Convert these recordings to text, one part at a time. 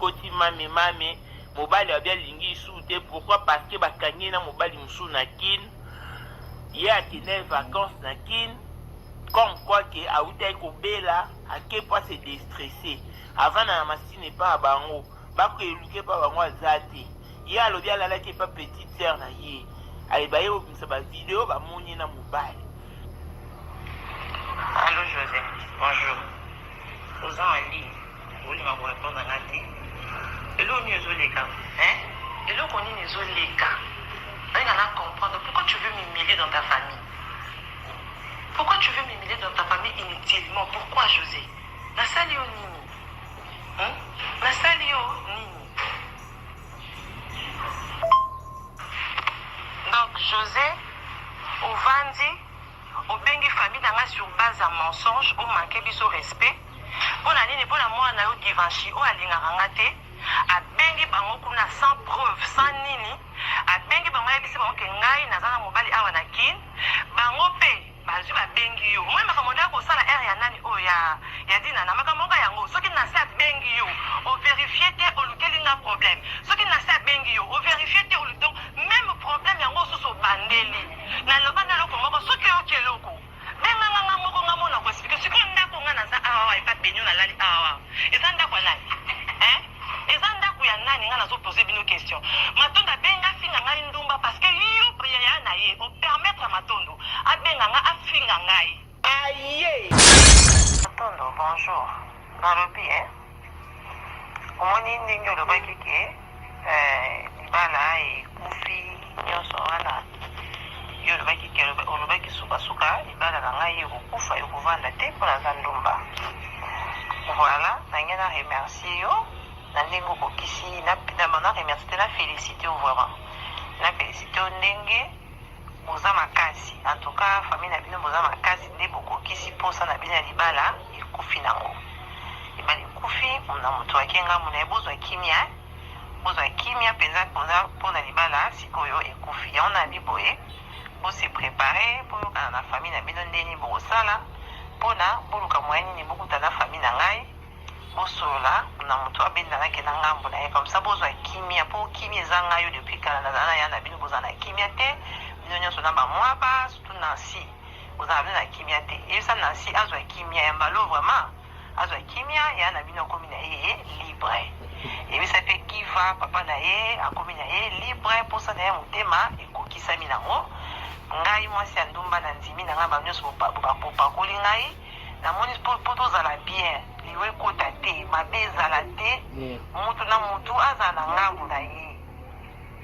koti mame mame mobali abia lingi soute. Pourquoi? Parce que bakangi na mobali musu na kin ye akene vacances na kin comme quoi que aouta ko bela à quel point c'est déstressé avant na masine pas bango bako eluke pa bango azati ye alobi alala ke pas petite sœur na ye ay baye obimisa ba vidéo ba moni na mobali. Allô José, bonjour. Faisons un lit. Vous voulez me répondre à la télé? Et là, on est les cas. Hein? Et là, on est les cas. On va comprendre pourquoi tu veux m'humilier dans ta famille. Pourquoi tu veux m'humilier dans ta famille inutilement? Pourquoi, José? La salle au nini. Hein? La salle au nini. Donc, José, au Vandi, au bengi famille dans sur base à mensonge, au manqué biso respect. Pour la ligne, pour la moi, on a eu Givenchy, au alinga rangate, à bengi bango kuna sans preuve, sans nini, à bengi bango yabisi bango kengai, nazana mobali awa na kin, bango pe, bazu ba bengi yo. Moi, ma kamoda ko sala air ya nani o ya dina na makamonga yango. Soki na sa bengi yo, o vérifier te o lukeli na problème. Soki na sa bengi yo, o vérifier te o donc même problème yango so bandeli. Na loba na loko moko soki o keloko. Benga nga moko nga mona ko expliquer. Soki ndako nga na za awa e pa benyo na lali awa. Ezanda kwa nani? Hein? Ezanda ku ya nani nga na zo poser bino question. Matonda benga finga nga ndumba parce que yo priya na ye o permettre matondo a benga nga afinga ngai. Aïe! Matondo bonjour. Nalobi hein? Omoni ndingo lo bakike bala e kufi nyoso wana. Yo lo bakike lo baki suka ibala na ngai okufa yokovanda te pour la ndumba. Voilà, na remercier yo. Na ndenge okokisi na mana remercier na féliciter vraiment. Na féliciter ndenge boza makasi. En tout cas, famille na bino boza makasi nde bokokisi posa na bino ya libala ekufi nango. Libala ekufi na moto akenga mona bozwa kimia. Bozwa kimia penza pona libala sikoyo ekufi. Ya ona liboye. Bo se préparer pour yokana na famille na bino ndeni bokosala pona boluka moyani ni bokuta na famille na ngai. Bosola na moto abenda na ke na ngambo na ye comme ça bozwa kimia po kimia zanga yo depuis kala na ya na bino bozana kimia te bino nyonso na ba mwa ba surtout Nancy bozana na kimia te et ça Nancy azwa kimia ya malo vraiment azwa kimia ya na bino komi na ye libre et ça fait kiva papa na ye akomi na ye libre pour ça na ye motema ekokisa minango ngai mwasi ya ndumba na ndimi na ngamba nyonso bopakoli ngai na moni po tozala bien liwe kota te mabe ezala te mutu na mutu aza na ngambo na ye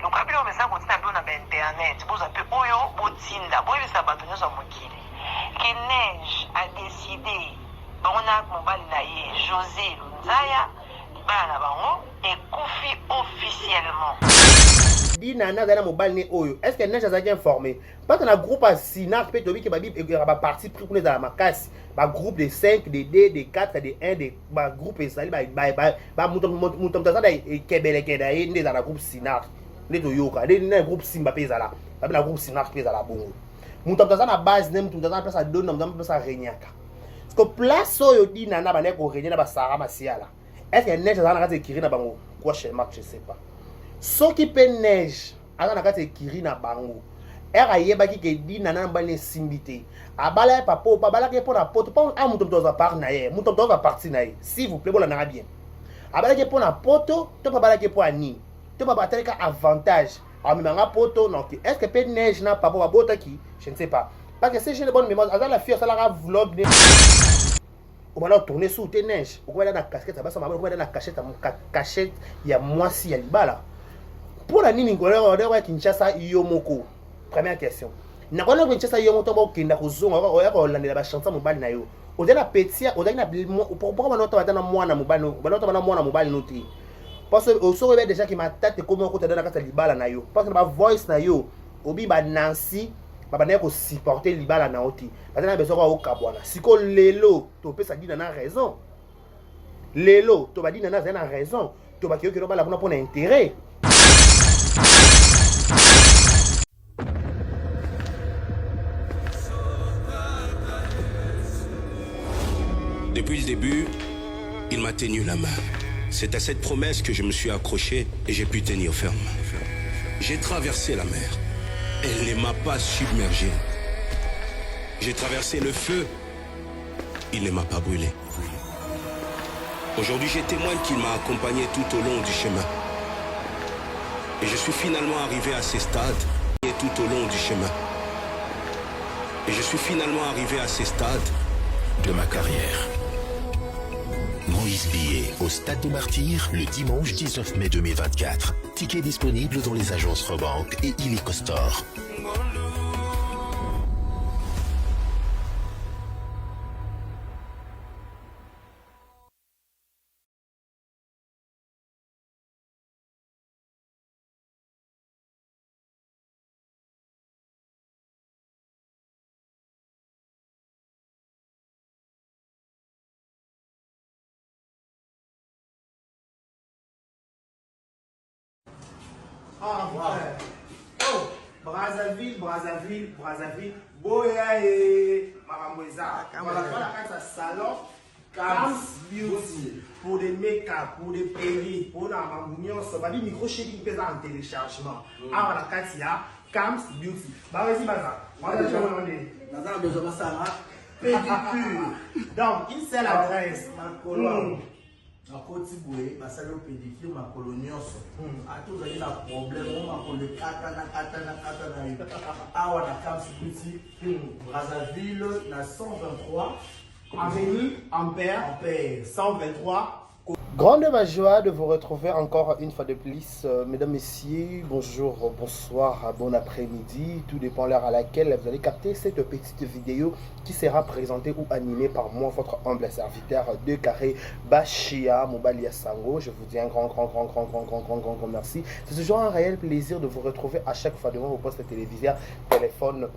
lokabila omesa kotina bio na bainternet bozwa mpe oyo botinda boyebisa bato nyonso ya mokili ke neige a décidé bango na mobali na ye José Lunzaya libala na bango ekufi officiellement. Dina na zana mobile ne oyo est-ce que neige azaki informé parce que na groupe à Sinar peut tobi que ba parti pris pour les à makasi ba groupe de 5 de 2 de 4 de 1 de ba groupe esali ba mutom tazana e kebele keda e ndeza na groupe Sinar ne to yoka de na groupe Simba pezala ba na groupe Sinar pezala bongo mutom tazana base ne mutom tazana pesa don mutom pesa renyaka parce que place oyo dina na ba ne ko renya na ba sara masiala est-ce que neige azana ka te kiri na bango quoi chez Marc je sais pas. Soki pe neige aza na kati ekiri na bango era yebaki ke di na nana mbali simbite abala pa po pa bala ke pona poto pa a muto mtoza par na ye muto mtoza parti na ye s'il vous plaît bola na bien abala ke pona poto to pa bala ke po ani to pa batalika avantage a mimanga poto non est-ce que pe neige na pa po ba bota ki je ne sais pas parce que c'est j'ai de bonne mémoire aza la fille ça la vlog de on va tourner sous tes neige on va na casquette ba ça on va na cachette ya mwasi ya libala. Pour la nini ngolero Kinshasa yomoko. Première question. Na kona Kinshasa yomoto ba okenda kuzunga oya ko landela ba chanter mobile na yo. Odela petia, odela pourquoi banota batana mwana mobile, banota bana mwana mobile noti. Parce que oso be déjà ki matate comme ko tadana kata libala na yo. Parce que ba voice na yo obi ba Nancy ba bana ko supporter libala na oti. Batana besoin ko kabwana. Siko lelo to pesa dina na raison. Lelo to ba dina na raison. To ba kiyo ki bala pour intérêt. Depuis le début, il m'a tenu la main. C'est à cette promesse que je me suis accroché et j'ai pu tenir ferme. J'ai traversé la mer. Elle ne m'a pas submergé. J'ai traversé le feu. Il ne m'a pas brûlé. Aujourd'hui, je témoigne qu'il m'a accompagné tout au long du chemin. Et je suis finalement arrivé à ces stades et tout au long du chemin. Et je suis finalement arrivé à ces stades de ma carrière. Moïse Billet au Stade des Martyrs le dimanche 19 mai 2024. Ticket disponible dans les agences Rebank et Illico Store. Ah, voilà. Oh, Brazzaville. Boya et Maramoueza. Voilà, voilà, ça salon. Camps Beauty. Pour des make-up, pour des perruques, pour la mamouillon, ça va dire micro-shading qui pèse en téléchargement. Ah, voilà, Katia. Camps Beauty. Bah, vas-y, Baza. Voilà, je vais demander. Baza a besoin de ça, pédicure. Donc, une seule adresse. Na koti boye basali o pédicure makolo nyonso atozali na problème o makolo kata na yo awa na Camps Beauty Brazzaville na 123 Avenue Ampère 123. Grande ma joie de vous retrouver encore une fois de plus, mesdames, messieurs, bonjour, bonsoir, bon après-midi, tout dépend l'heure à laquelle vous allez capter cette petite vidéo qui sera présentée ou animée par moi, votre humble serviteur de Carré Bashia Mobalia Sango. Je vous dis un grand merci. C'est toujours un réel plaisir de vous retrouver à chaque fois devant vos postes téléviseurs, téléphone.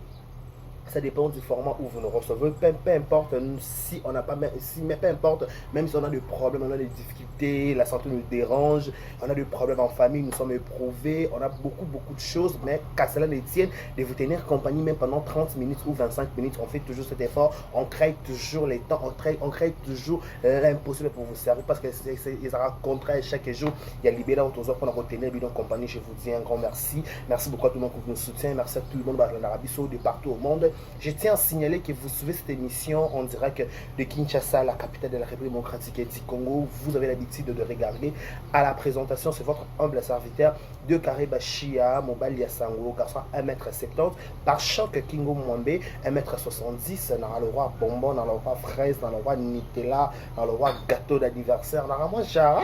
Ça dépend du format où vous nous recevez. Peu importe si on n'a pas, mais peu importe, même si on a des problèmes, on a des difficultés, la santé nous dérange, on a des problèmes en famille, nous sommes éprouvés, on a beaucoup de choses, mais qu'à cela ne tienne, de vous tenir compagnie même pendant 30 minutes ou 25 minutes, on fait toujours cet effort, on crée toujours les temps, on crée toujours l'impossible pour vous servir parce que c'est un contrat chaque jour. Il y a libéré autour pour nous retenir bidon compagnie. Je vous dis un grand merci. Merci beaucoup à tout le monde qui nous soutient. Merci à tout le monde en Arabie Saoudite, de partout au monde. Je tiens à signaler que vous suivez cette émission en direct de Kinshasa, la capitale de la République démocratique du Congo. Vous avez l'habitude de regarder à la présentation. C'est votre humble serviteur de Carré Bashia Mobalia Sango, garçon 1m70, par choc Kingo Mwambe, 1m70, dans le roi bonbon, dans le roi fraise, dans le roi Nutella, dans le roi gâteau d'anniversaire, dans le roi Jara,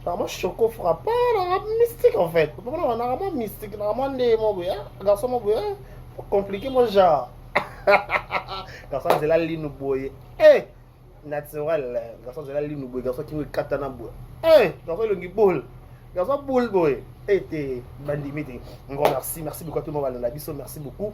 dans le roi choco frappant, dans le roi mystique en fait. Dans le roi mystique, dans le roi Ndé, garçon Mobouya, compliqué mon genre. Garçon c'est la ligne boye. Eh, naturel. Garçon c'est la ligne boye. Garçon qui nous katana boye. Eh, garçon le gibol. Garçon boule boye. Eh, t'es bandimité. Un grand merci. Merci beaucoup à tout le monde. Merci beaucoup.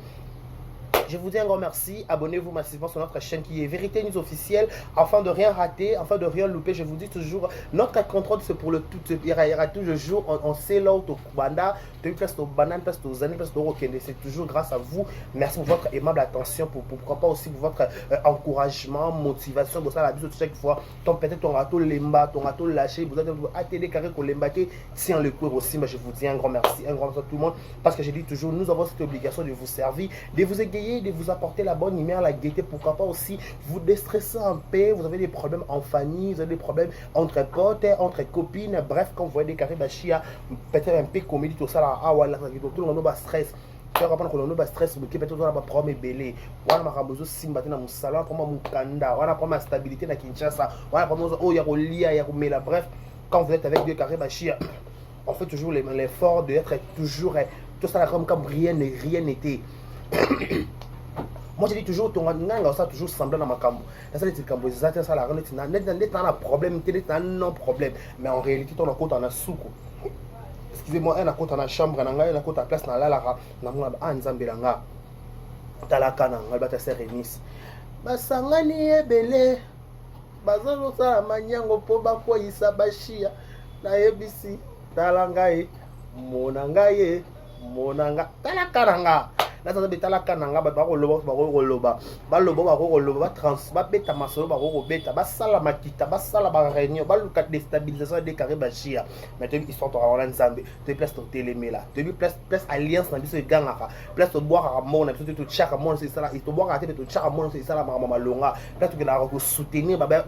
Je vous dis un grand merci. Abonnez-vous massivement sur notre chaîne qui est Vérité News officielle afin de rien rater, afin de rien louper. Je vous dis toujours, notre contrôle c'est pour le tout. Il y aura toujours on sait là au Kubanda, place au banane, place aux années, place au Rokende. C'est toujours grâce à vous. Merci pour votre aimable attention, pourquoi pas aussi pour votre encouragement, motivation. Pour ça, la bise chaque fois. Peut-être ton râteau lemba, ton râteau lâché, vous avez attelé carré qu'on l'embaté. Tiens le cours aussi. Mais je vous dis un grand merci à tout le monde parce que j'ai dit toujours, nous avons cette obligation de vous servir, de vous égayer, de vous apporter la bonne humeur, la gaieté, pourquoi pas aussi vous déstresser en paix. Vous avez des problèmes en famille, vous avez des problèmes entre potes, entre copines, bref, quand vous voyez des carrés bachia, peut-être un peu comédie, tout ça là, ah voilà, tout le monde a stress. Tu vas comprendre que l'on a stress, mais peut-être on a problème belé. On a besoin de simbater dans mon salon, pour mon kanda, on a besoin de stabilité dans Kinshasa, on a besoin de oh, il y a Rolia, il y a Romela, bref, quand vous êtes avec deux carrés bachia, on fait toujours l'effort d'être toujours, tout ça là comme rien n'était. Moi je dis toujours, ton nganga ça toujours semblant dans ma cambo. Ça c'est cambo, ça ça la rendre net un problème, net un non problème, mais en réalité ton compte en a souko. Excusez-moi, un compte en a chambre, un compte en place dans la lara, na moi anzambelanga. Talaka na ngal bata serenis. Basangani ebele. Bazalo sa manyango po bakoyisa bashia na ebisi talangaye monangaye monanga talakaranga. là ça betala kananga ba koloba ba koloba ba loba ba koloba ba trans ba beta masolo ba kobeta ba sala makita ba sala ba réunion ba luka déstabilisation des carré ba chia mais tu histoire to rawala nzambe tu place to telemela tu place alliance na biso gangaka place to boire mona biso to chaka mona c'est ça là to boire te to chaka mona c'est ça là mama longa place to na ko soutenir ba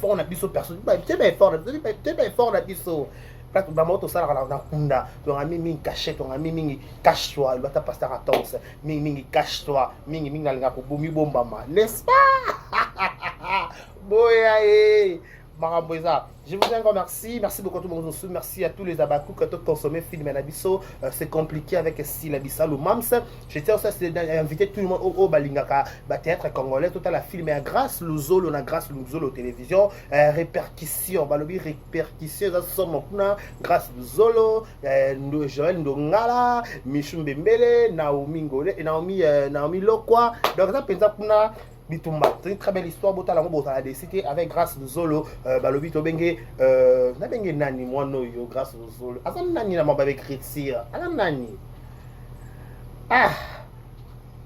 fort na biso personne tu ba fort na biso là tout d'abord tout ça là dans kunda ton ami mingi cachette ton ami mingi cache toi il va ta passer à tons mingi cache toi mingi nalinga ko bomi bombama n'est-ce pas boya Maraboisa. Je vous dis encore merci. Merci beaucoup à tout le monde. Merci à tous les abacous qui ont consommé film Nabiso. C'est compliqué avec style Abissal ou Mams. Je tiens aussi à inviter tout le monde au Balingaka, théâtre congolais. Tout à la film et grâce Luzolo, on a grâce Luzolo télévision. Répercussion, balobi répercussion. Ça somme grâce Luzolo, Joël Ndongala, Michum Bembele, Naomi Ngole, Naomi Lokwa. Donc ça pensa kuna. C'est une très belle histoire. C'était avec grâce de Zolo. Balobi Tobenge. Nabenge Nani, moi no yo, grâce de Zolo. Azan Nani na m'a écrit. Azan Nani. Ah!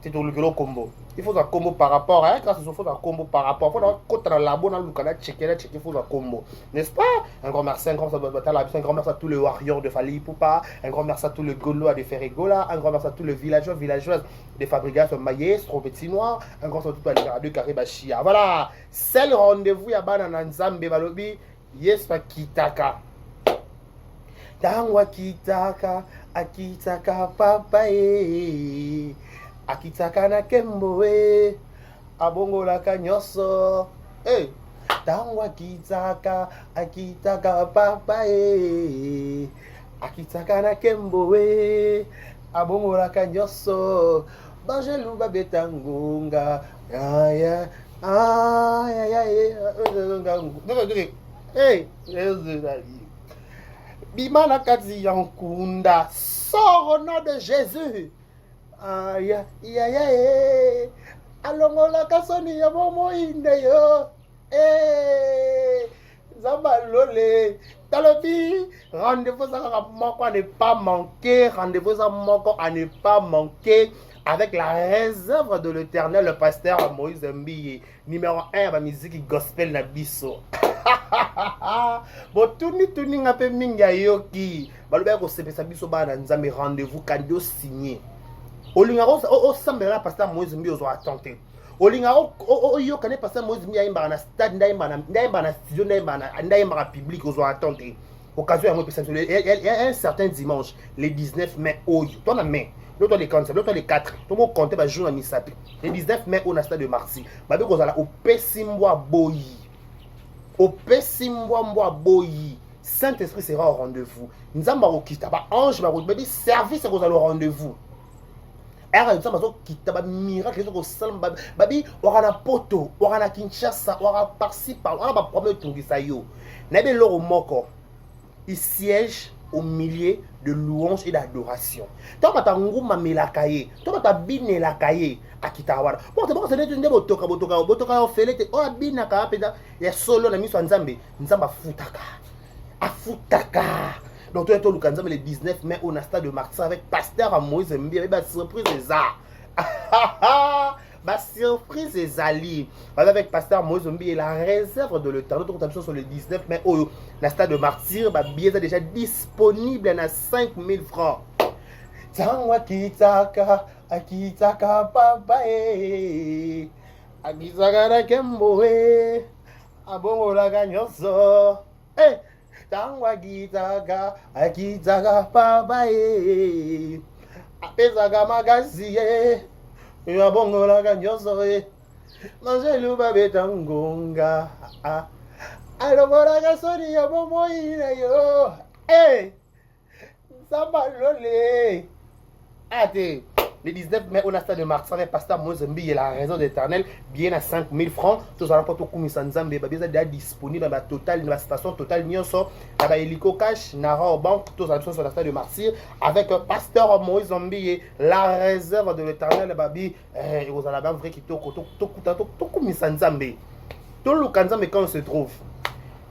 C'est tout le combo. Il faut un combo par rapport à grâce il faut un combo par rapport. Il faut un côté dans la bonne dans le canal checker, il faut un combo. N'est-ce pas? Un grand merci, un grand merci à tous les warriors de Fali Poupa, un grand merci à tous les Gaulois de Ferregola, un grand merci à tous les villageoises de fabrication Maïs, Trompeti Noir, un grand merci à tous les radio Karibachia. Voilà, c'est le rendez-vous à Banana Nzambe Balobi, yes pa kitaka. Tangwa kitaka, akitaka papaye. Akitaka na kembo abongola kanyoso tangwa kitaka akitaka papa akitaka na kembo abongola kanyoso bangelu babeta ngunga aya bimana kati yankunda sors au nom de Jésus. Aïe, aïe, aïe, alongola kasoni ya momo inde yo, Zabalole, talobi, rendez-vous à moko à ne pas manquer, rendez-vous à moko à ne pas manquer, avec la réserve de l'Éternel, le pasteur Moïse Mbiye, numéro 1 la musique gospel na biso. Bon, tourni nga pe minga yoki, baloba ko sepesa biso ba na nzambe rendez-vous candidat signé. Olingaro o sambela pasteur Moïse Mbiye ozo attenter. Olingaro o yo kane pasteur Moïse Mbiye imba na stade ndaimba na studio ndaimba na public ozo attenter. Occasion à moi il y a un certain dimanche, le 19 mai oyo. Toi na mai. L'autre les 45, l'autre les 4. Tout le monde comptait le jour à Misapi. Le 19 mai, on a stade de Marcy. Babi Kozala, au Pessimbois Boyi. Au Pessimbois Boyi. Saint-Esprit sera au rendez-vous. Nous avons Kitaba, ange, babi, service est au rendez-vous. Era nous avons Kitaba, miracle, babi, on a Poto, on a Kinshasa, on a par-ci, on a problème de Tungisayo. N'avez l'or moko. Il siège au milieu de louanges et d'adoration. Tant que tu as un melakaye, tant que tu as bine la cahier à Kitawara. Bon, c'est une botoka, on fait les oh, bina ka, et solo na miso nzambe, nzamba futaka. A futaka. Donc, tu es le Kanzam le 19 mai au stade de Marseille avec pasteur Moïse Mbiye, bah surprise des arts. Bah surprise des alliés. Avec pasteur Moïse Mbiye, la réserve de l'Éternel. Notre option sur le 19 mai au stade de Martyr, bah billet est déjà disponible à 5000 francs. Tangwa kitaka, akitaka papa akitaka na kembo abongo la ganyoso. Tangwa kitaka, akitaka papa apesaka magasi abongo la ganyoso Mangelu babeta ngonga alongola kasoni ya bomo ine yo Zabalole. Ate. Le 19 mai, on a stade de Marseille avec pasteur Moïse Mbiye, la raison d'éternel, bien à 5000 francs. Tous allons pas tout comme Sanzambe, bien déjà disponible dans la totale, dans la station totale, Nyonso, dans la hélico cash, Nara au banque, tous allons sur la stade de Marseille avec pasteur Moïse Mbiye, la réserve de l'éternel, babi, et vous allez bien vrai qui tout comme Sanzambe. Tout le Kanzambe quand on se trouve.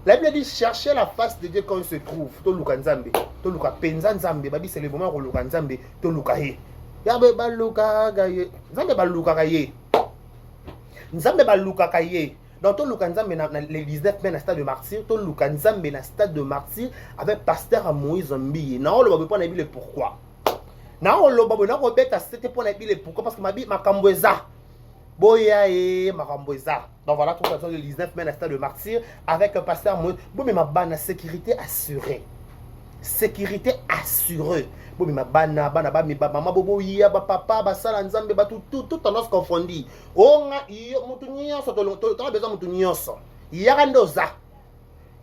La Bible dit chercher la face de Dieu quand il se trouve. Tout le Kanzambe, tout le Penza Nzambe, babi c'est le moment où le Kanzambe, tout le Kahe. yabe baluka gaye nzambe baluka kaye nzambe baluka kaye donc to luka nzambe na les 19 mai na stade de martyr to luka nzambe na stade de martyr avec pasteur Moïse Mbiye na oloba bo na bile pourquoi na oloba bo na ko beta c'était pour na bile pourquoi parce que makambo eza boya e makambo eza donc voilà tout ça le 19 mai na stade de martyr avec un pasteur Moïse bo mais ma bana sécurité assurée bon mais bana mi maman bobo ya ba papa ba sala nzambe ba tout tendance confondi onga iyo mutu nyonso to besoin mutu nyonso yaka ndoza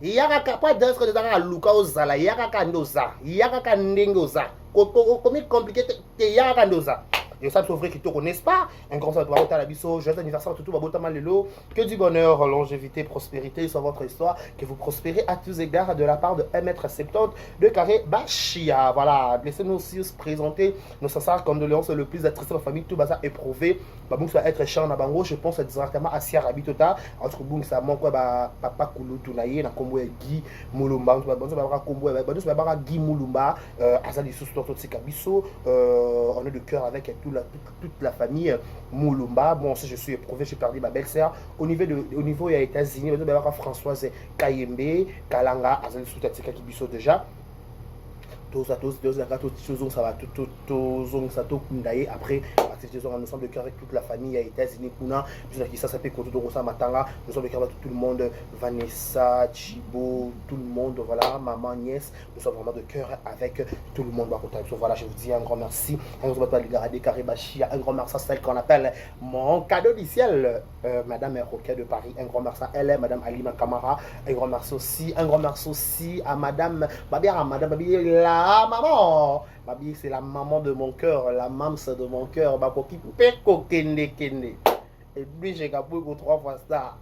yaka pas de que ezaka luka ozala yaka ndoza yaka ndenge oza komi compliqué te yaka ndoza. Et ça, c'est vrai que tu ne connais pas. Un grand salut à la biso. Joyeux anniversaire à tout le. Que du bonheur, longévité, prospérité sur votre histoire. Que vous prospérez à tous égards de la part de 1m70 de carré Bachia. Voilà. Laissez-nous aussi présenter nos sincères condoléances le plus attristé de la famille. Tout bazar éprouvé. Babou ça va être cher na bango. Je pense directement à Sierra Bitota. Entre boum ça manque papa Kouloutou naïe na combo Guy Moulumba. Bon ça va combo ça va Guy Moulumba. Azali sous toto Tsikabiso. On est de cœur avec toute la famille Moulumba. Bon, si je suis éprouvé, j'ai perdu ma belle-sœur. Au niveau des États-Unis, Françoise Kayembe, Kalanga, Azali Soutatika Kibiso déjà. Tous ça va tout après nous sommes de cœur avec toute la famille à États-Unis puis ça s'appelle Matanga, nous sommes de cœur avec tout le monde, Vanessa, Chibo, tout le monde, voilà, maman, nièce, nous sommes vraiment de cœur avec tout le monde. Voilà, je vous dis un grand merci, un grand merci à celle qu'on appelle mon cadeau du ciel, Madame Roquet de Paris, un grand merci à elle, Madame Alima Kamara, un grand merci aussi à Madame la maman, Babi, c'est la maman de mon cœur, la mams de mon cœur, Bakoki Peko Kende Kende. Et puis j'ai capé pour 3 fois ça.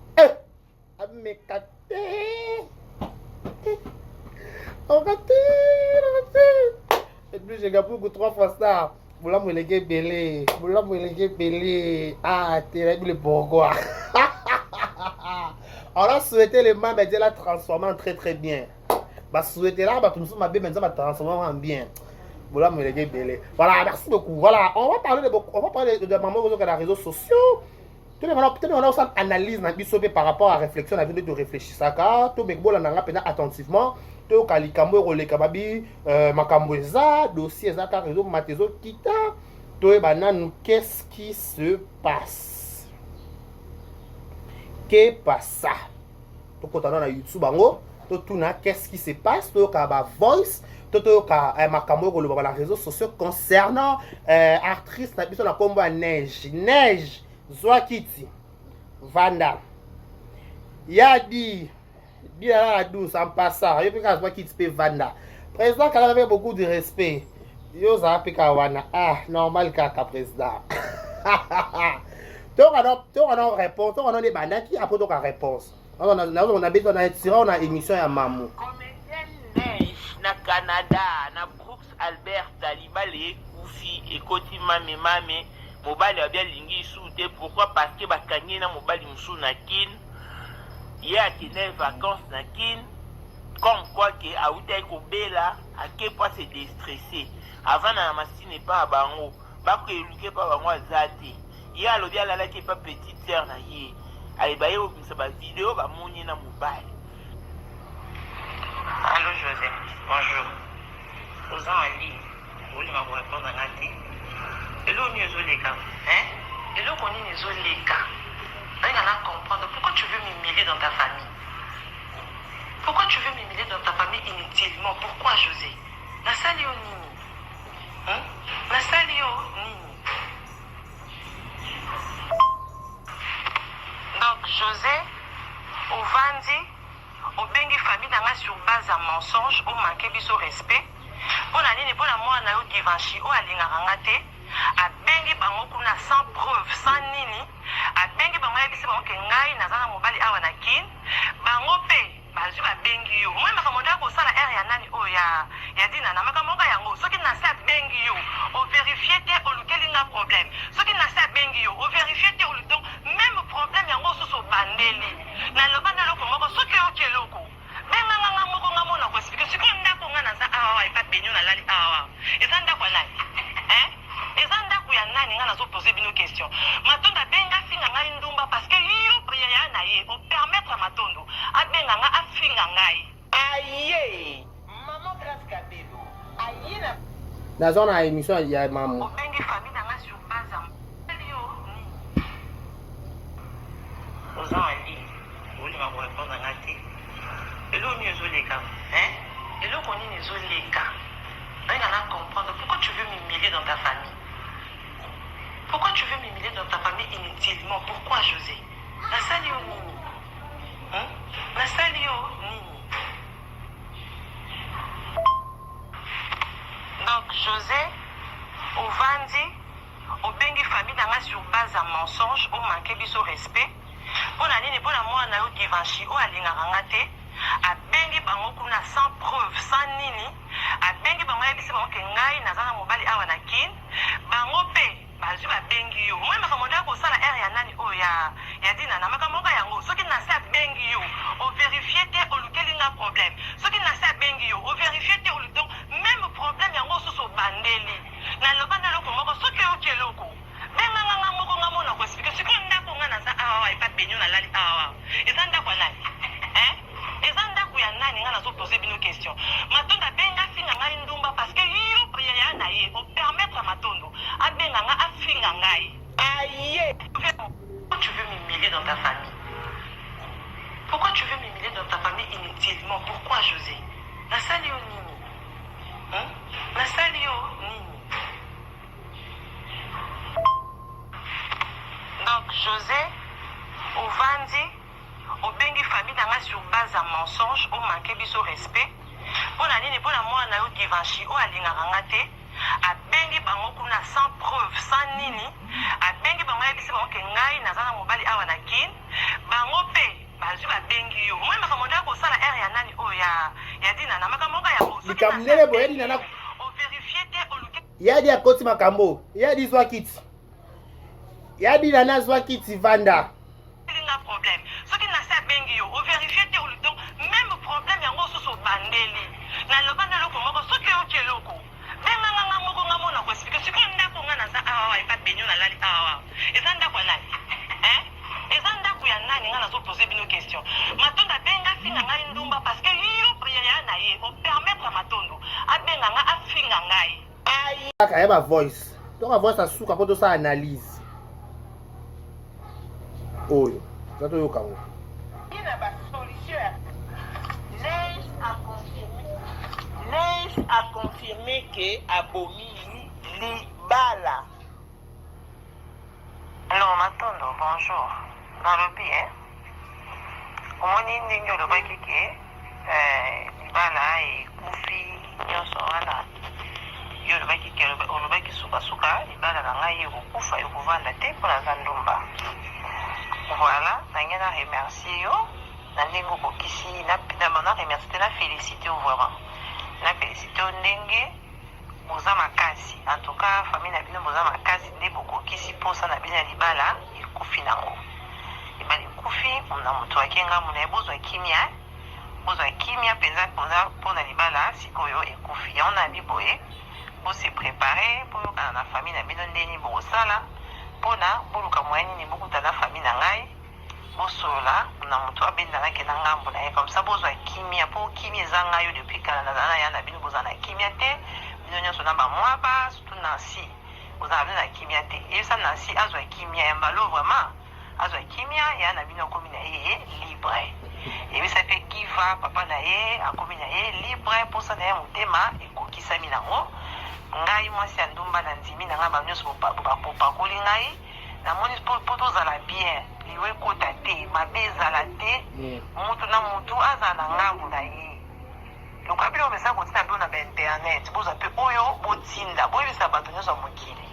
Et puis j'ai capé pour 3 fois ça. Boula Moueleke Belé, ah, t'es le pourquoi. On a souhaité les membres de la transformer en très très bien. Bah souhaiter là, bah tout le monde m'a bien maintenant transformer en bien. Voilà, merci beaucoup. Voilà, on va parler de maman sur les réseaux sociaux. Tout le monde analyse par rapport à la réflexion, à la vie de réfléchir ça. Tout le monde a attentivement. Tout le monde a makamboeza, dossier zaka réseau matezo kita. Tout le monde qu'est-ce qui se passe? Qu'est passe ça? Tout le monde a YouTube tout qu'est-ce qui se passe? Tout le monde voice. Tout le monde a réseaux sociaux concernant actrice na biso na kombo Neige Zwakiti Vanda Yadi la douce en passant yo pika Zwakiti pe Vanda président quand avait beaucoup de respect yo za pika wana normal kaka président to on réponse to on des banda qui après donc réponse on a besoin d'un tiré on a émission ya mamu na Canada na Brooks Albert Talibale Koufi et Koti Mame mobali bien lingi soute pourquoi parce que bakanye na mobali musu na kin ya tene vacances na kin comme quoi que auta ko bela à quel point c'est déstressé avant na machine pas bango ba ko eluke pas bango azati ya lo dia la qui pas petite sœur na ye ay ba yo bisa ba vidéo ba moni na mobali. Allô José, bonjour. Aux Ali, vous voulez m'avoir répondre à Nati? Et là, on est les gars. Et là, on est les gars. On va comprendre pourquoi tu veux m'humilier dans ta famille. Pourquoi tu veux m'humilier dans ta famille inutilement? Pourquoi José? La salle au Nini. La salle au Nini. Donc José, au Vandi, au bengi famille nanga sur base à mensonge ou manquer biso respect pour la ligne pour la moi na yo divanchi ou alinga ngate a bengi bango kuna sans preuve sans nini a bengi bango ya bisi bango ke ngai na zana mobali awa na kin bango pe bazu ba bengi yo moi makamoda ko sala r ya nani o ya dina na makamonga yango soki na sa bengi yo o vérifier te o lukeli na problème soki na sa bengi yo o vérifier te o donc même problème yango so bandeli na lobanda loko moko soki o keloko benga nganga moko ngamo na ko expliquer soki ndako nga na za awa e pa benyo na lali awa e za ndako na eza ndako ya nani nga nazopose bino question matondo abenga afinga ngai ndumba parce que yo priere ya na ye opermettre matondo abenga nga afinga ngai aye maman Grace Kabelo aye na naza na émission ya mamu obengi famille na nga sur base yo oza en ligne olinga korépondre nga te eloko nini ezoleka eloko nini ezoleka nalinga na comprendre pourquoi tu veux m'humilier dans ta famille. Pourquoi tu veux m'humilier dans ta famille inutilement? Pourquoi, José? La salle est au nini. La salle est au nini. Donc, José, au Vandi, au Bengi famille, dans sur base à mensonge, au manqué de son respect. Pour la nini, pour la moi, on a eu Givenchy, au Alingarangate, à Bengi Bangokuna sans preuve, sans nini, à Bengi Bangokuna, bango kengai, nazana mobali awanakin, bangope. Bazu ba bengi yo moi makamona ko sala area nani o ya dina na makamoka yango soki na sa bengi yo o vérifier te o lukelinga problème soki na sa bengi yo o vérifier te o luton même problème yango so bandeli na lobanda loko moko soki o keloko benga nga moko nga mona ko expliquer soki ndako nga na sa awa e pa benyo na lali awa ezanda kwa nani ezanda ku ya nani nga na so poser bino question matonda benga singa ngai ndumba parce que yo priere ya na ye o permettre matondo abenga nga afinga ngai aye pourquoi tu veux m'humilier dans ta famille? Pourquoi tu veux m'humilier dans ta famille inutilement? Pourquoi, José? La salle est au nini. La salle est au nini. Donc, José, au Vandi, au Bengi famille, dans sur base à mensonge, au manqué de son respect. Pour la nini, pour la moi, on a eu Givenchy, au Alingarangate, à Bengi Bangokuna sans preuve, sans nini, à Bengi Bangokuna, bango kengai, nazana mobali awanakin, bangope, bazu ba bengi yo. Moi, makamona ko sala area nani o ya dina na makamoka ya ko. likamnele boye dina na O vérifier te o luke. yadi akoti makambo yadi zwa kiti yadi na zwa kiti vanda Linga problème. Soki na sa bengi yo, o vérifier te o luton même problème yango so bandeli. Na lobanda loko moko soki o keloko. Benga nga moko nga mona ko expliquer soki ndako nga na sa awa e pa benyo na lali awa. Ezanda kwa nani? Ezanda ku ya nani nga na so poser bino question. Matonda benga singa ngai ndumba parce que yo priere ya na ye o permettre matondo abenga nga afinga ngai. aka yeba voice donc voice asuka po to sa analyse oyo zato yo kango il a pas solution Neige a confirmé que abomi libala. Alors matondo bonjour. Nalobi omoni ndenge olobaki ke libala ekufi nyonso wana yo olobaki sukasuka libala na ngai ekokufa ekovanda te mpo naza ndumba. Voilà, nange na remercie yo na ndenge okokisi na remercie te na félicité yo vraiment na félicité yo ndenge boza makasi en tout cas famille na bino boza makasi nde bokokisi mposa na bino ya libala ekufi nango libala ekufi na moto akenga mona ye bozwa kimia mpenza mpona libala sikoyo ekufi yango na biboye bose prépare mpo yokana na famille na bino ndeni bokosala mpona boluka moya nini bokuta na famille na ngai bosola na moto abendanaki na ngambo na ye comme ça bozwa kimia mpo kimia eza ngai yo depuis kala nazala na ya na bino boza na kimia te bino nyonso na bamwaba surtout nansi bozala bino na kimia te eyebisa nansi azwa kimia ya mbalo vraiment azwa kimia ya na bino akomi na ye libre eyebisa mpe kiva papa na ye akomi na ye libre mposa na ye motema ekokisami nango ngai mwasi ya ndumba na ndimi na ngai banyonso bopakoli ngai namoni mpo tozala bien liwe ekota te mabe ezala te mutu na mutu azala na ngambo na ye lokola bino beza kotina bino na bainternet bozwa mpe oyo botinda boyebisa bato nyonso ya mokili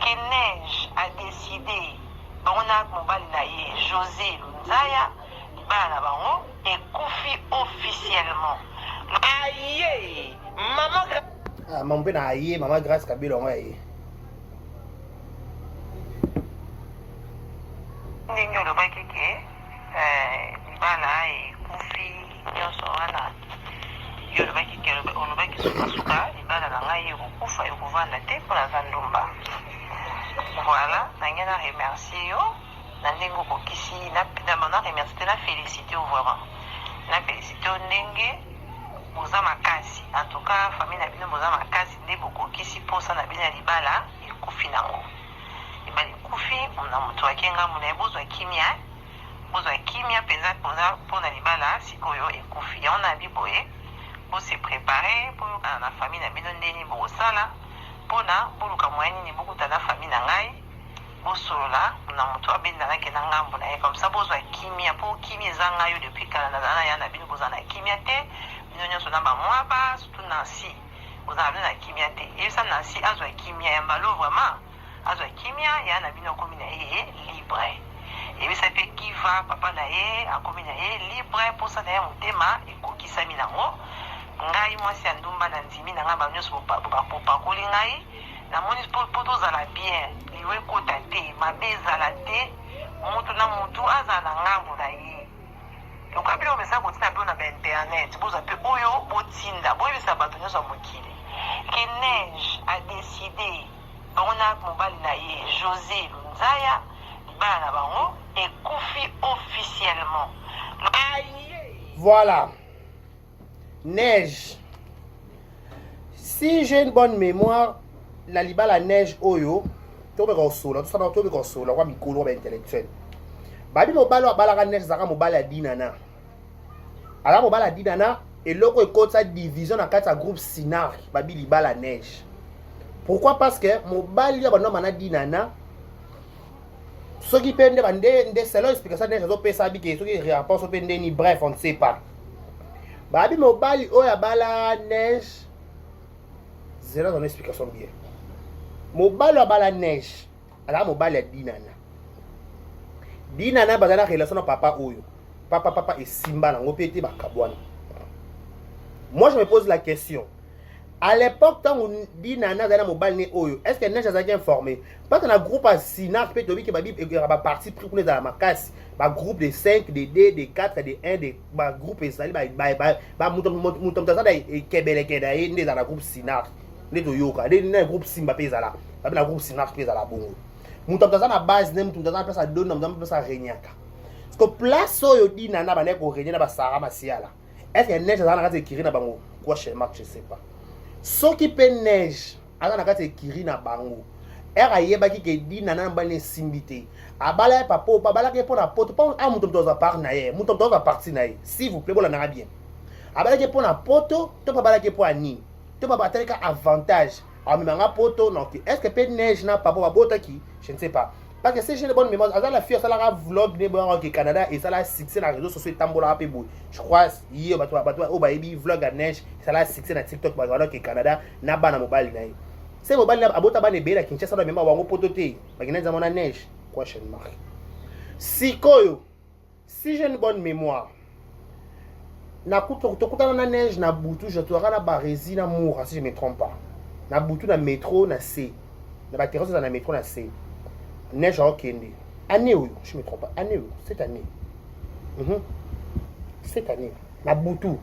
ke Neige a décidé bango na mobali na ye José Lunzaya libala na bango ekufi officiellement. Aye maman mama mpe na ye mama Grace Kabelo yango ya ye ndenge olobaki ke libala ekufi nyonso wana yo olobaki sukasuka libala na ngai ekokufa ekovanda te mpo naza ndumba. Voilà, nange na remercier yo. Na ndenge okokisi na remercier na féliciter vraiment. Na féliciter ndenge boza makasi. En tout cas, famille na bino boza makasi nde bokokisi posa na bino ya libala ekufi nango. Libala ekufi na moto akenga mona bozwa kimia. Bozwa kimia penza pona libala sikoyo ekufi. Ya ona biboye. Pour se préparer pour la famille na bino ndeni bosala pona boluka moyeni ni beaucoup na famille na ngai bosola na moto abenda na kena ngambo na ye comme ça bozwa kimia pour kimia zanga yo depuis kala na ya na bino bozana kimia te bino nyonso na ba mwaba surtout Nancy bozana na kimia te et ça Nancy azwa kimia ya mbalo vraiment azwa kimia ya na bino komi na ye libre et ça fait qui va papa na ye akomi na ye libre pour ça na ya motema ekokisami nango ngai mwasi ya ndumba na ndimi na ngai banyonso bopakoli ngai namoni po tozala bien liwe ekota te mabe ezala te motu na motu azala na ngambo na ye lokola bino besa kotina mpe na bainternet bozwa mpe oyo botinda boyebisa bato nyonso ya mokili ke Neige a décidé bango na mobali na ye José Lunzaya libala na bango ekufi officiellement. Voilà. Neige. Si j'ai une bonne mémoire, la libala Neige oyo, tobe kosola, tout ça tobe kosola, kwa mikolo ba intellectuel. Babi mobalo abala Neige zaka mobala dinana. Ala mobala dinana eloko ekota division na kati ya groupe Sinar, babi libala Neige. Pourquoi? Parce que mobali ya bano mana dinana soki pende bande c'est là explication Neige zo pesa bi ke soki rapport so pende ni bref on ne sait pas. Babi mobali oya bala Neige zéro dans l'explication bien. Mobali bala Neige ala mobali ya dinana. Dinana bazana relation na papa oyo. Papa et Simba nango pété bakabwana. Moi je me pose la question. À l'époque quand on dit nana zana mobali ne oyo, est-ce que Neige a été informé? Parce que na groupe à Sinar peut tobi que babi ba parti pris pour les à makasi. Ba groupe de 5, de 2, de 4, de 1, de ba groupe ezali ba mutom tazana e kebele kedaye ndeza na groupe Sinar. Ndeto yoka, na groupe Simba pezala. Ba na groupe Sinar pezala bongo. Mutom tazana base ne mutom tazana place à don mutom place à renyaka. Parce que place oyo di nana ba ne ko renyana ba sara masiala. Est-ce que Neige zana kati ekiri na bango? Quoi chez Marc, je sais pas. Soki pe Neige azana kati ekiri na bango. Era yebaki ke di nana mbane simbité. Abala papa babala ke pona poto pa a mutom toza par na ye, mutom toza parti na ye. S'il vous plaît, bola na bien. Abala ke pona poto, to babala ke po ani. To baba teleka avantage. Amimanga poto non. Est-ce que pe Neige na papa babota ki? Je ne sais pas. Parce que si j'ai une bonne mémoire, la fille ça la vlog au Canada et ça la succès dans les réseaux sociaux tambola pe boy. Je crois hier batwa au baby vlog à Neige, ça la succès dans TikTok au Canada na bana mobile na. C'est mobile na abota bana be la Kinshasa na mémoire wango pototé. Bagina za mona Neige. Quoi chaîne marque. Sikoyo. Si j'ai une bonne mémoire. Na kutokuta na Neige na butu je toka na barezi na moura si je me trompe pas. Na butu na métro na C. Na ba terrasse na métro na C. Neige au Kende. Année où je me trompe pas. Année où cette année. Cette année. La Boutou.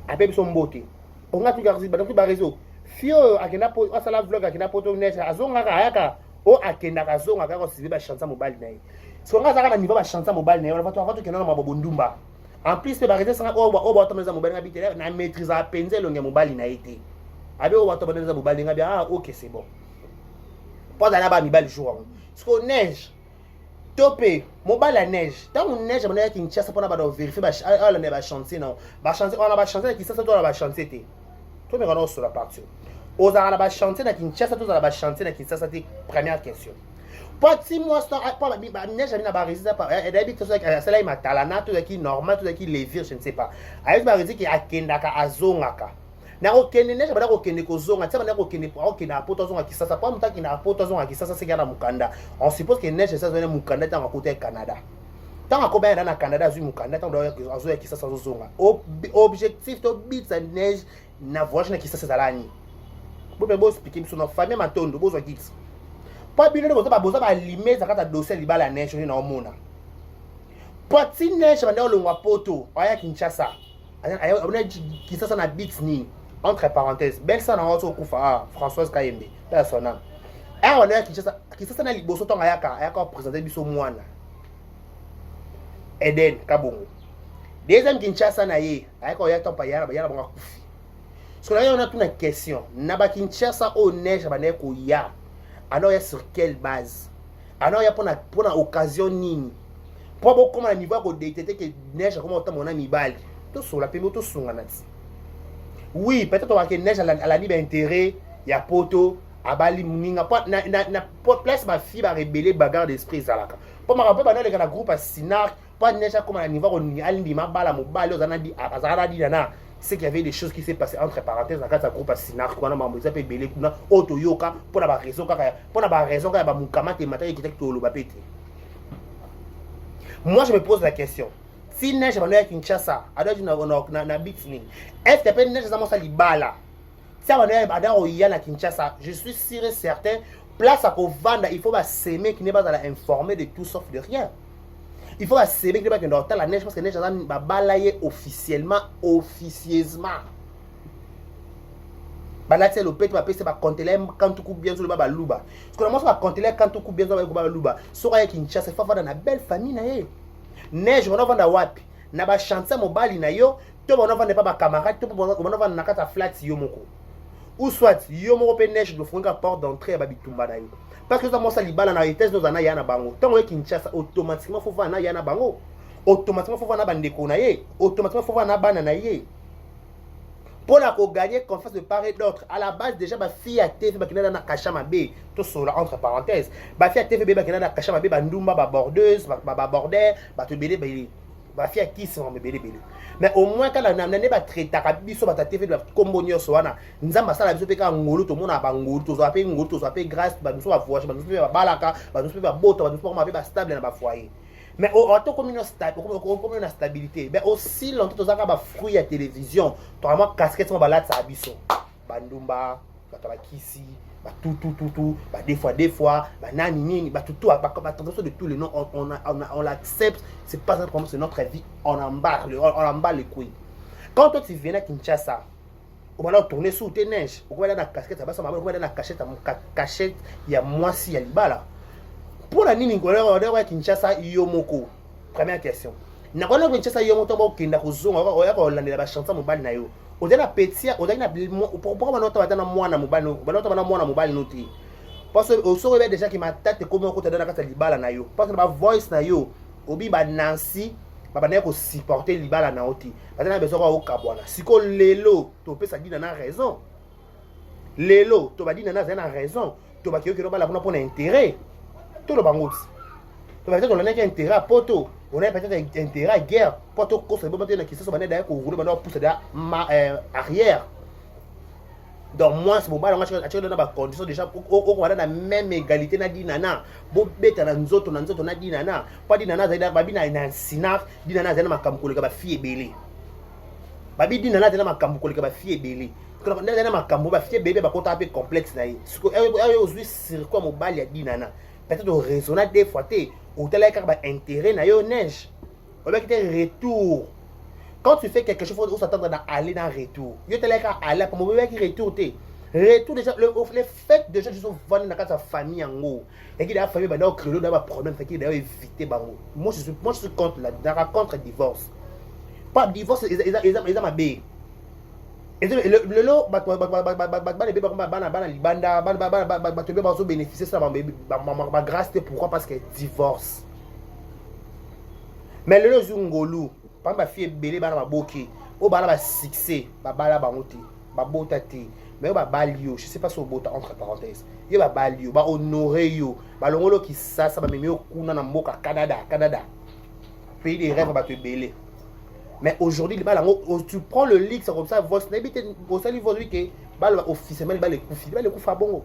Avec son beauté. On a tout gardé. Dans tout le réseau. Fio akenda po asala vlog akenda poto Neige azonga kayaka o akenda kazonga kako sibi ba chansa mobile nayi. So nga zaka na niveau ba chansa mobile nayi. On va tout kena na mabondumba. En plus c'est ba réseau sanga o ba tomeza mobile na bitele na maîtrise a penze longa mobile na été. Abe o ba tomeza mobile nga bien ah OK c'est bon. Pas dans la ba mibali jour. Parce que Neige, topé, mobile la Neige. Tant que Neige, on a une chasse pour vérifier, on a chanté, non. On a chanté, qui ça, on a chanté. Tout le monde sur la partie. On a chanté, on chasse, on a chanté, qui ça, c'était première question. Pas si moi, pas Neige, on a réalisé, elle habite tout ça, celle-là, il m'a talana, tout qui normal, tout qui lévire, je ne sais pas. Elle m'a réalisé qu'il y a Kendaka, Azongaka. Na okende Neige bana okende kozonga tsa bana okende okenda poto zonga kisasa pa mutaki na poto zonga kisasa segana mukanda. On suppose que Neige ça zone mukanda tanga côté Canada. Tanga ko na Canada zu mukanda tanga azo ya kisasa zonga. Objectif to beat sa Neige na voyage na kisasa zalani. Bobe bo expliquer sur notre famille matondo bozo kits. Pa bino boza ba limeza kata dossier libala Neige na omona. Poti Neige bana olongwa poto aya Kinshasa. Aya ona kisasa na beats ni. Entre parenthèses, belle ça dans votre Françoise Kayembe, personnellement. on a Kinshasa na liboso tonga ayaka présenter biso mwana Eden Kabongo. Deuxième Kinshasa na ye ayaka oyaka pa yara banga kufi. Parce que là on a une question. Na ba Kinshasa au neige ba neko ya. Alors ya sur quelle base? Alors ya pour na occasion nini? Pour beaucoup comme na niveau ko détecter que neige comme autant mon ami bali. Tout sur la pemo tout sunga nati. Oui, peut-être on va que neige à la libre intérêt, ya poto abali muninga pas na place ma fille va rebeller bagarre d'esprit zalaka. Pour ma rappel ba na le groupe à Sinar, pas neige comme na niveau on alindi ma bala mobali ozana di azara di na. C'est qu'il y avait des choses qui s'est passées entre parenthèses dans le groupe à Sinar, qu'on a mamboisé pe belé kuna auto yoka pour la raison qu'il y a ba mukama te matin qui était tout le pété. Moi je me pose la question. Si neige va aller Kinshasa, alors na bitni. Est-ce que peut neige za mosa libala? Si on est à Oya na Kinshasa, je suis sûr et certain place à vendre, il faut ba semer qui n'est pas informé de tout sauf de rien. Il faut s'aimer que dans la neige parce que la neige va balayer officiellement. Là c'est le pète va passer va compter quand tout coupe bien sur le baba luba. Parce que normalement ça va compter quand tout coupe bien sur le baba luba. Sora Kinshasa faut faire dans la belle famille na ye. Neige on va vendre wapi. Na ba chanter mobali na yo, to on va vendre pas ba camarade, to on va vendre na kata flat yo moko. Ou soit yo moko pe neige de fonga porte d'entrée ba bitumba na yo. Parce que ça moi ça libala na vitesse nous ana yana bango. Tant que Kinshasa automatiquement faut voir na yana bango. Automatiquement faut voir na bandeko na ye. Automatiquement faut voir na bana na ye. Pour la gagner confiance de part et d'autre. À la base déjà ma fille a TV ba kinana na kachama B. Tout sur entre parenthèses. Ba fille a TV ba kinana na kachama B ba ndumba ba bordeuse ba border ba te belé ba fille a qui sont me belé. Mais au moins quand on a pas traité ta biso ba ta TV de kombo nyoso wana nzamba sala biso pe ka ngolu to mona ba ngolu to za pe ngolu to za pe grâce ba biso ba voyage ba biso pe ba balaka ba biso pe ba boto ba biso pe ba stable na ba foyer. Mais au temps comme une stabilité, mais aussi longtemps to za ka ba fruit à télévision to vraiment casquette mo ba la ta biso ba ndumba ba ta ba kisi ba tout ba des fois ba nani nini ba tout ba de tous les noms on l'accepte, c'est pas un problème, c'est notre vie, on embarque les couilles. Quand toi tu viens à Kinshasa, on va tourner sous tes neiges, on va dans la casquette, on va dans la cachette, il y a moi si il y a libala. Pour la nini on va Kinshasa yomoko. Première question. Na kwa Kinshasa yomoko ba kenda kuzonga on va la chanson mobile na yo. On a petit, on a pourquoi on a mwana mobile, on a mwana mobile noti. Parce que au so déjà qui m'a tête comme on côté dans la carte libala na yo. Parce que ma voice na yo, obi ba Nancy, ba na ko supporter libala na oti. Parce que na besoin ko kabwana. Siko lelo, to pe ça dit na raison. Lelo, to ba dit na raison. To ba kiyo ba la pour intérêt. Tout le bango. To ba on a intérêt à poto. On a peut-être intérêt à guerre. Pour tout cause, c'est bon maintenant qui se sont d'ailleurs qu'on roule maintenant pousse arrière. Donc moi c'est bon bah on a dans la condition déjà on va dans la même égalité na dinana. Bo beta na nzoto na dinana. Pas dinana zaida babi na sinar dinana zaida makambo koleka ba fille belé. Babi dinana zaida makambo koleka ba fille belé. Quand on a zaida makambo ba fille bébé ba kota un peu complexe na yi. Ce que aujourd'hui circuit mobile ya dinana. Peut-être raisonnable des fois té ou tel intérêt na yo neige. On va quitter retour. Quand tu fais quelque chose, il faut s'attendre à aller dans retour. Yo tel aller pour moi qui retour té. Retour déjà le fait déjà je suis venu dans sa famille en haut. Et qu'il a famille bah donc créer un problème fait qu'il doit éviter bango. Moi je suis contre la contre divorce. Pas divorce ils ma bé. Et le lot les bébés bana libanda ba te ba bénéficier ça ma grâce pourquoi parce que divorce. Mais le zungolu pas ma fille belé bana boki o bana ba succès ba bala ba ngoti ba botati mais ba balio je sais pas si au bota entre parenthèses yo ba balio ba honorer yo ba longolo ki ça ba memio kuna na mboka Canada pays des rêves ba te belé. Mais aujourd'hui, tu prends le leak, c'est comme ça, votre n'habite au salut aujourd'hui que balle officiellement les coups bon.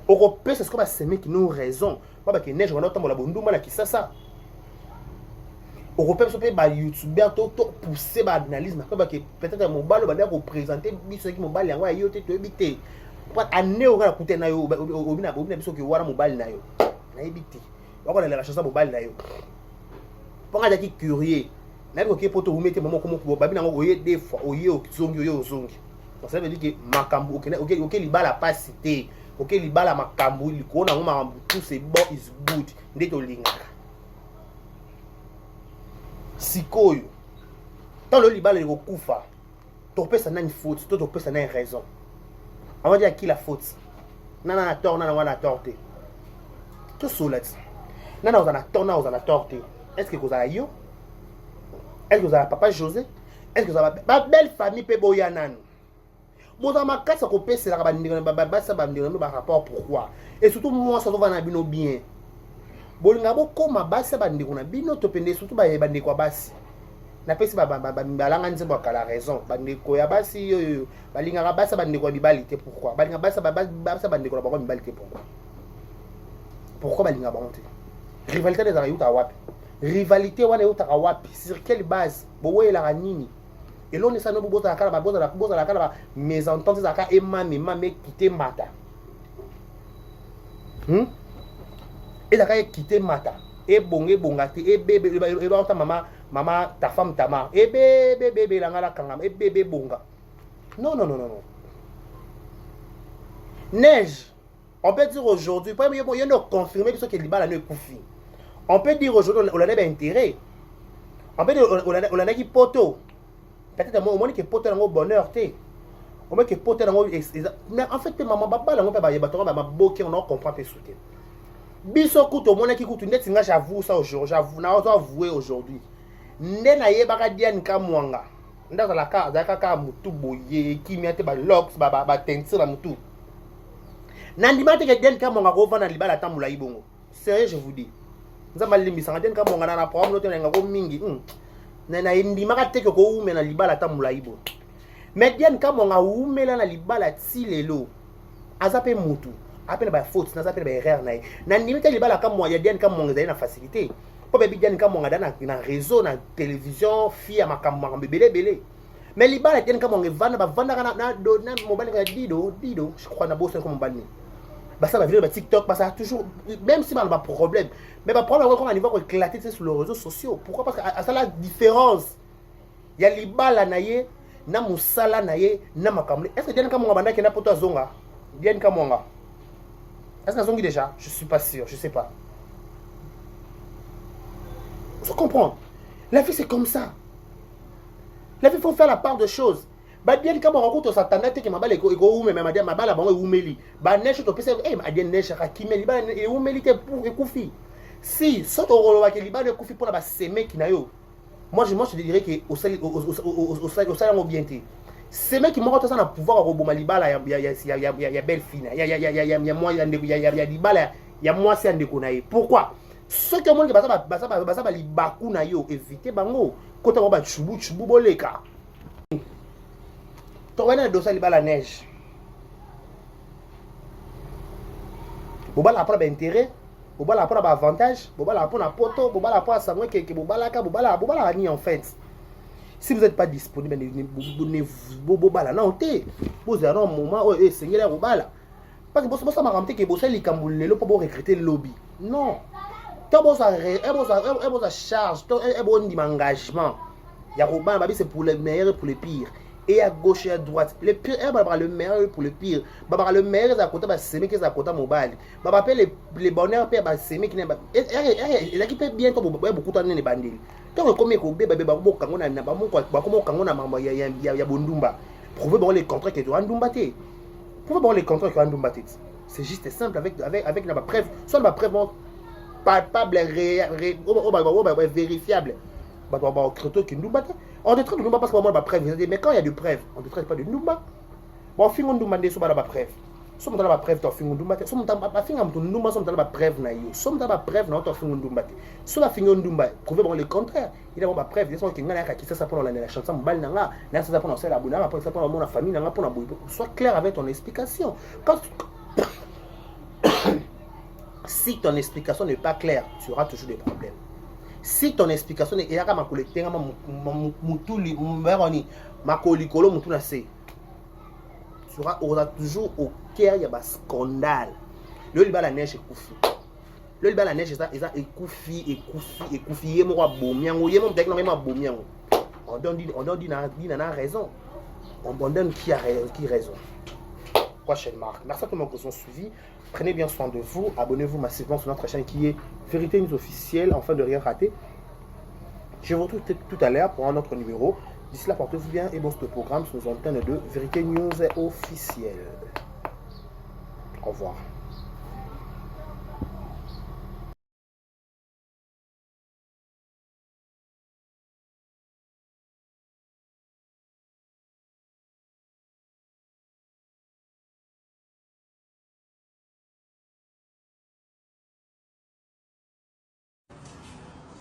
Au repère, c'est ce qu'on va s'aimer qui nous raison. Pas que neige on a autant la bonduma la qui ça. Au repère, ça peut ba YouTuber tout pousser ba analyse, mais que peut-être mon balle va représenter biso qui mon balle yango yo te habiter. Pas année on va coûter na yo obina biso que wara mon balle na yo. Na habiter. On va la chanson mon balle na yo. Pour un qui curieux. Même OK pour vous mettre maman comme vous babi nango oye des fois oye zongi. Donc ça veut dire que makambo OK libala pas cité ok libala makambo likolo nango makambo tout c'est bon is good nde tolingaka sikoyo ntango libala ekokufa topesa nani faute to topesa nani raison on dire à qui la faute nana na tort nana wana tort te tosola ti nana ozala na tort nana ozala na tort te est-ce que kozala yo est-ce que ozala papa José est-ce que ozala belle famille mpe boya nanu bozala makasi ya kopeselaka basa bandeko na rapport pourquoi et surtout mwasi azovanda na bino bien bolinga bokóma basi ya bandeko na bino to pende surtout bandeko ya basi napesi balanga nzembo ya kala raison bandeko ya basi oyo balingaka basi ya bandeko ya mibali te pourquoi balinga basi ya bandeko na bango ya mibali te pourquoi balinga bango te rivalité ezalaka eutaka wapi rivalité wana eutaka wapi sur quelle base bowoyelaka nini eloni esano bozalaka na bamésentente ezalaka emamemame ekite mata ezalaka ekite mata ebonga te ebauta mama ta femme ta mère bébé la ngala kangam bébé bonga non neige on peut dire aujourd'hui pas il y a confirmer que ce que libala ne koufi on peut dire aujourd'hui on a des intérêt on peut dire on a qui poto peut-être moi que poto dans bonheur té on met que poto dans mais en fait maman baba la ngomba ba bato ba boki on comprend pe souter biso kuto mona ki kutu net nga j'avoue ça aujourd'hui j'avoue na avouer aujourd'hui nde na yebaka Diane Kamwanga ndazalaka azalaka mutu boye kimia te ba locks ba teinture na mutu nandima te ke Diane Kamwanga kovanda libala tambula ibongo sérieux je vous dis nzamba limbisanga Diane Kamwanga na programme note na ngako mingi na ndimaka te ko umela libala tambula ibongo mais Diane Kamwanga umela na libala tilelo azape mutu apena ba faute na zape ba erreur na nandima te libala Kamwanga Diane Kamwanga zali na facilité Bébé Diane Kamwanga dans réseau, dans télévision, fille à ma caméra, belé. Mais les balles Diane Kamwanga vanda na mobile dido, je crois na bosse comme mobile. Bah ça va venir TikTok, bah ça toujours même si on a pas problème, mais bah problème quand on va éclater sur les réseaux sociaux. Pourquoi? Parce que à ça la différence. Il y a les balles naye, na musala naye, na makamle. Est-ce que Diane Kamwanga banda kena poto zonga? Diane Kamwanga. Est-ce qu'elle zongi déjà? Je suis pas sûr, je sais pas. Il faut comprendre. La vie, c'est comme ça. La vie, il faut faire la part de choses. Bah, bien quand on rencontre sa tante qui m'a balé, mais m'a dit, ma balle a oumeli. Bah, neige, tu peux dire, eh, m'a dit, neige, kimeli, bah, et oumeli, t'es pour, et koufi. Si, saute au rôle, qui liba, le koufi pour la base, c'est mec qui n'a eu. Moi, je dirais que au salaire, au bien, ces mecs qui m'ont rentré dans le pouvoir, au robot, malibala, il y a belle fille, il y a moi, il y a libala, il y a moi, c'est un déconnaï. Pourquoi? Ceux qui ont dit que les bakou na yo éviter bango quand on va chubu boleka to wana dosa li bala neige bobala pour intérêt bobala pour avantage bobala pour na poto bobala pour sangwe que bobala ni en fait si vous n'êtes pas disponible bobala non té vous avez un moment où seigneur bobala parce que ça m'a raconté que bossa li kambulelo pour recruter le lobby non et charge, et engagement. C'est pour le meilleur et pour le pire. Et à gauche et à droite. Le pire, le meilleur pour le pire. Le meilleur, c'est à côté, c'est qui est à côté mobile. Les bonheurs, c'est qui n'est pas. Et là, qui peut bien beaucoup de temps de bandits. Tant que comme il y a Bondumba. Prouvez les contrats que tu as Ndumbaté. Prouvez les contrats que tu as Ndumbaté. C'est juste simple avec la preuve. Soit la preuve. Palpable, vérifiable. On ne traite de Ndumba parce qu'on a des preuves. Mais quand il y a des preuves, on ne traite pas de Ndumba. Bon, on Ndumba sur la preuve. Si on a la preuve, on fait Ndumba. Si on a la preuve, si on a la preuve, on fait Ndumba. Si on a fait Ndumba, prouvez le contraire. Il y a la preuve. Il y a qui ça pour la chanson, ça pour la abonnement, ça pour la famille, sois clair avec ton explication. Si ton explication n'est pas claire, tu auras toujours des problèmes. Si ton explication est claire, tu auras toujours au cœur, il y a un scandale. Le liba la neige est koufi. Le liba la neige est koufi. On donne qui a raison. prochaine marque. Merci à tous ceux qui nous ont suivis. Prenez bien soin de vous. Abonnez-vous massivement sur notre chaîne qui est Vérité News officielle, afin de rien rater. Je vous retrouve tout à l'heure pour un autre numéro. D'ici là, portez-vous bien et bon ce programme sur nos antennes de Vérité News officielle. Au revoir.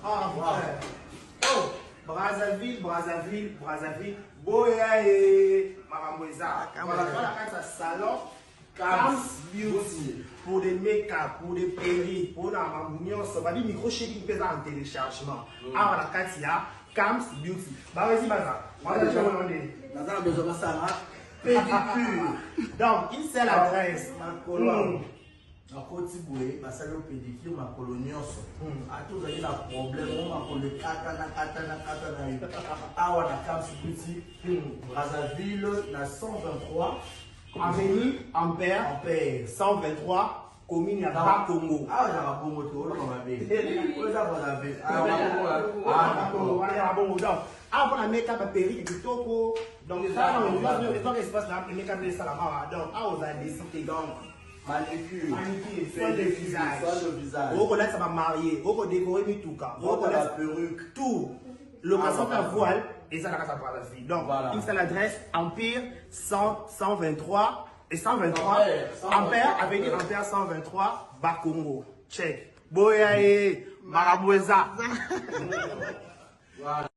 Ah, ouais. Oh, Brazzaville. Boya et Maramoueza. Voilà, dans le salon. Cams Beauty. Pour des make-up, pour des perruques, pour la mamouillon, ça va dire micro-chérie qui pèse en téléchargement. Ah, voilà, Katia. Cams Beauty. Bah, vas-y, Baza. Vas-y, je vais demander. Naza besoin de ça, pédicure. Donc, une seule adresse. Na koti boye basali pédicure makolo nyonso ata ozali na problème o makolo ekata na yo awa na Cams Beauty Brazzaville na 123 Avenue Ampère 123 commune ya Bakongo. awa ezaka bongo te oloko mabe oyo eza Brazzaville ah, pour la make-up à perruque kitoko. Donc, ça, on a espace là, le make-up de Salama. Donc, ah, on a décidé donc. manicure, soin de visage. On connaît ça va marier, on connaît décorer Mitouka, on connaît la perruque, tout. Location à voile et ça la casa par la vie. Donc, voilà. Une seule adresse, Empire 123 et 123. Ampère, avenue Ampère 123, Bakongo. Check. Boya et Maraboueza. Voilà.